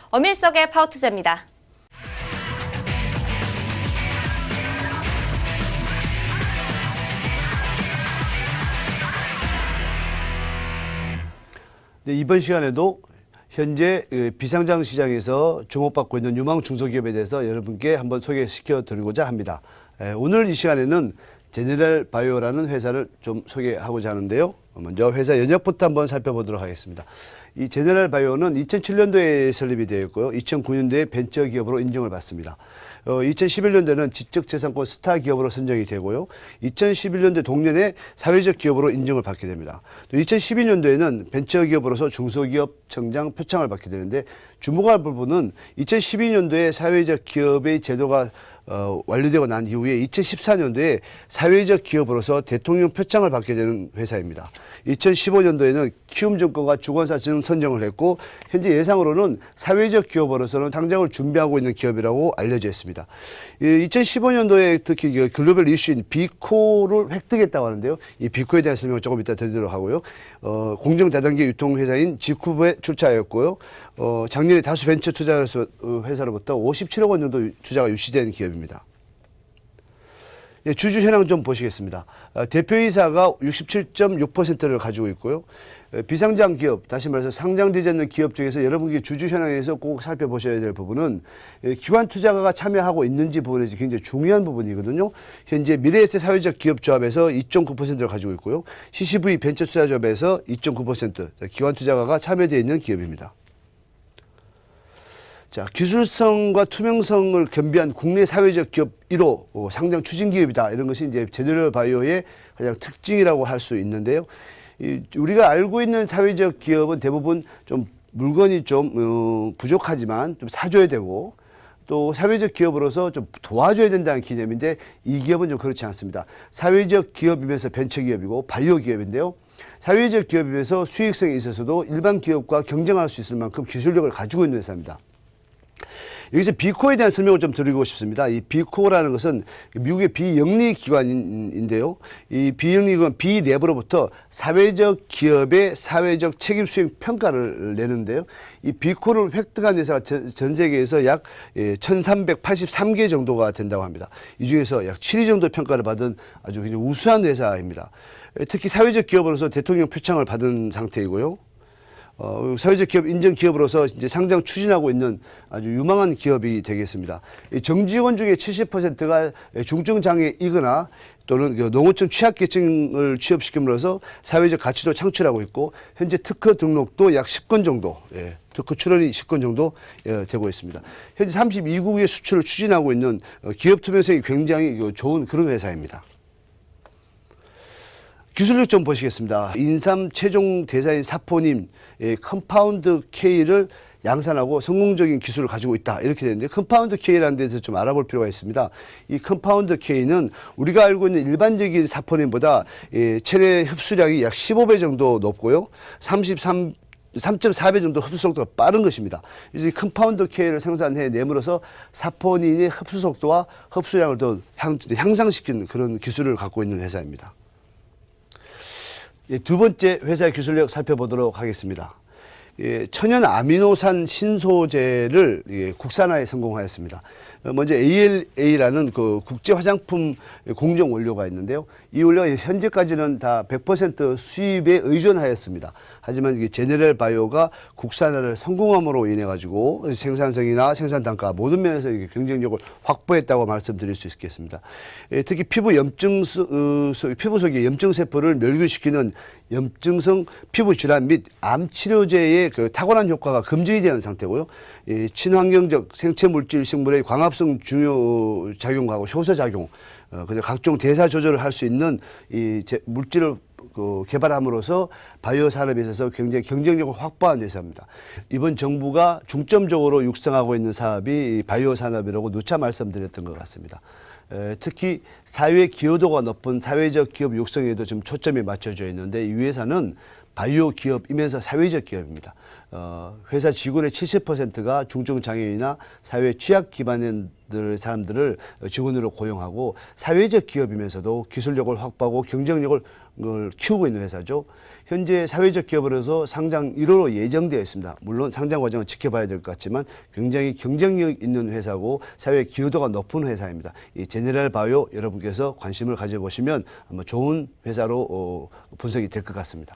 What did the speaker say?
어밀석의 파워투자입니다. 네, 이번 시간에도 현재 비상장 시장에서 주목받고 있는 유망 중소기업에 대해서 여러분께 한번 소개시켜 드리고자 합니다. 오늘 이 시간에는 제네럴 바이오라는 회사를 좀 소개하고자 하는데요. 먼저 회사 연역부터 한번 살펴보도록 하겠습니다. 이 제네럴 바이오는 2007년도에 설립이 되었고요. 2009년도에 벤처기업으로 인정을 받습니다. 2011년도에는 지적재산권 스타 기업으로 선정이 되고요. 2011년도 동년에 사회적 기업으로 인정을 받게 됩니다. 또 2012년도에는 벤처기업으로서 중소기업 성장 표창을 받게 되는데, 주목할 부분은 2012년도에 사회적 기업의 제도가 완료되고 난 이후에 2014년도에 사회적 기업으로서 대통령 표창을 받게 되는 회사입니다. 2015년도에는 키움증권과 주권사 선정을 했고, 현재 예상으로는 사회적 기업으로서는 상장을 준비하고 있는 기업이라고 알려져 있습니다. 2015년도에 특히 글로벌 이슈인 비코를 획득했다고 하는데요. 이 비코에 대한 설명을 조금 이따 드리도록 하고요. 공정 다단계 유통회사인 지쿠브에 출자하였고요. 작년에 다수 벤처 투자 회사로부터 57억 원 정도 투자가 유치된 기업입니다. 주주 현황 좀 보시겠습니다. 대표이사가 67.6%를 가지고 있고요. 비상장 기업, 다시 말해서 상장되지 않는 기업 중에서 여러분께 주주 현황에서 꼭 살펴보셔야 될 부분은 기관 투자가가 참여하고 있는지 부분에서 굉장히 중요한 부분이거든요. 현재 미래에셋 사회적 기업조합에서 2.9%를 가지고 있고요. CCV 벤처투자조합에서 2.9% 기관 투자가가 참여되어 있는 기업입니다. 자, 기술성과 투명성을 겸비한 국내 사회적 기업 1호 상장 추진 기업이다. 이런 것이 이제 제네럴 바이오의 가장 특징이라고 할 수 있는데요. 우리가 알고 있는 사회적 기업은 대부분 좀 물건이 좀 부족하지만 좀 사줘야 되고, 또 사회적 기업으로서 좀 도와줘야 된다는 개념인데, 이 기업은 좀 그렇지 않습니다. 사회적 기업이면서 벤처 기업이고 바이오 기업인데요. 사회적 기업이면서 수익성에 있어서도 일반 기업과 경쟁할 수 있을 만큼 기술력을 가지고 있는 회사입니다. 여기서 비코에 대한 설명을 좀 드리고 싶습니다. 이 비코라는 것은 미국의 비영리 기관인데요. 이 비영리 기관 비내부로부터 사회적 기업의 사회적 책임 수행 평가를 내는데요. 이 비코를 획득한 회사가 전 세계에서 약 1383개 정도가 된다고 합니다. 이 중에서 약 7위 정도 평가를 받은 아주 굉장히 우수한 회사입니다. 특히 사회적 기업으로서 대통령 표창을 받은 상태이고요. 사회적 기업 인정 기업으로서 이제 상장 추진하고 있는 아주 유망한 기업이 되겠습니다. 정직원 중에 70%가 중증 장애이거나 또는 농어촌 취약계층을 취업시킴으로써 사회적 가치도 창출하고 있고, 현재 특허 등록도 약 10건 정도, 특허 출원이 10건 정도 되고 있습니다. 현재 32국의 수출을 추진하고 있는 기업 투명성이 굉장히 좋은 그런 회사입니다. 기술력 좀 보시겠습니다. 인삼 최종 대사인 사포닌 컴파운드 K를 양산하고 성공적인 기술을 가지고 있다, 이렇게 되는데, 컴파운드 K라는 데서 좀 알아볼 필요가 있습니다. 이 컴파운드 K는 우리가 알고 있는 일반적인 사포닌보다 체내 흡수량이 약 15배 정도 높고요. 3.4배 정도 흡수 속도가 빠른 것입니다. 그래서 이 컴파운드 K를 생산해 내므로써 사포닌의 흡수 속도와 흡수량을 더 향상시키는 그런 기술을 갖고 있는 회사입니다. 두 번째 회사의 기술력 살펴보도록 하겠습니다. 천연 아미노산 신소재를 국산화에 성공하였습니다. 먼저 ALA라는 그 국제 화장품 공정 원료가 있는데요. 이 원료가 현재까지는 다 100% 수입에 의존하였습니다. 하지만 이게 제네럴 바이오가 국산화를 성공함으로 인해 가지고 생산성이나 생산 단가 모든 면에서 경쟁력을 확보했다고 말씀드릴 수 있겠습니다. 특히 피부 속의 염증 세포를 멸균시키는 염증성 피부 질환 및 암 치료제의 그 탁월한 효과가 검증되는 상태고요. 친환경적 생체 물질 식물의 광합성 중요 작용하고 효소 작용, 각종 대사 조절을 할 수 있는 이 물질을 개발함으로써 바이오 산업에 있어서 굉장히 경쟁력을 확보한 회사입니다. 이번 정부가 중점적으로 육성하고 있는 사업이 바이오 산업이라고 누차 말씀드렸던 것 같습니다. 특히 사회 기여도가 높은 사회적 기업 육성에도 지금 초점이 맞춰져 있는데, 이 회사는 바이오 기업이면서 사회적 기업입니다. 회사 직원의 70%가 중증 장애인이나 사회 취약 기반의 사람들을 직원으로 고용하고, 사회적 기업이면서도 기술력을 확보하고 경쟁력을 키우고 있는 회사죠. 현재 사회적 기업으로서 상장 1호로 예정되어 있습니다. 물론 상장 과정은 지켜봐야 될 것 같지만 굉장히 경쟁력 있는 회사고 사회 기여도가 높은 회사입니다. 이 제네럴 바이오 여러분께서 관심을 가져보시면 아마 좋은 회사로 분석이 될 것 같습니다.